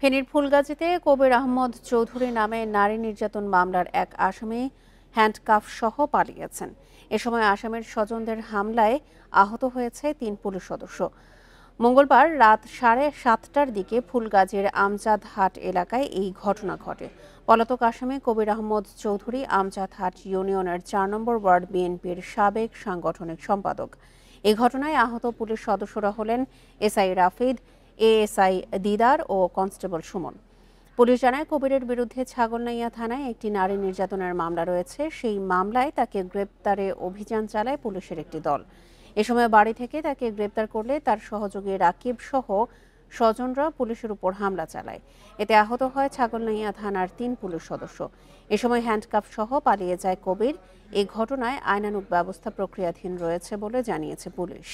ফেনীর ফুলগাজীতে কবির আহমদ চৌধুরী নামে নারী নির্যাতন মামলার এক আসামি হ্যান্ডকাফ সহ পালিয়েছেন। এ সময় আসামির স্বজনদের হামলায় আহত হয়েছে ৩ পুলিশ সদস্য। মঙ্গলবার রাত 7:30টার দিকে ফুলগাজীর আমজাদ হাট এলাকায় এই ঘটনা ঘটে। পলাতক আসামি কবির আহমদ চৌধুরী আমজাদ হাট ইউনিয়নের ৪ নম্বর ওয়ার্ড বিএনপির সাবেক সাংগঠনিক সম্পাদক। এই ঘটনায় আহত পুলিশ সদস্যরা হলেন এসআই রাফিদ, এএসআই দিদার ও কনস্টেবল সুমন। পুলিশ জানায়, কবিরের বিরুদ্ধে ছাগলনাইয়া থানায় একটি নারী নির্যাতনের মামলা রয়েছে। সেই মামলায় তাকে গ্রেপ্তারে অভিযান চালায় পুলিশের একটি দল। এ সময় বাড়ি থেকে তাকে গ্রেপ্তার করলে তার সহযোগী রাকিব সহ স্বজনরা পুলিশের উপর হামলা চালায়। এতে আহত হয় ছাগলনাইয়া থানার ৩ পুলিশ সদস্য। এ সময় হ্যান্ডকাফ সহ পালিয়ে যায় কবির। এই ঘটনায় আইনানুগ ব্যবস্থা প্রক্রিয়াধীন রয়েছে বলে জানিয়েছে পুলিশ।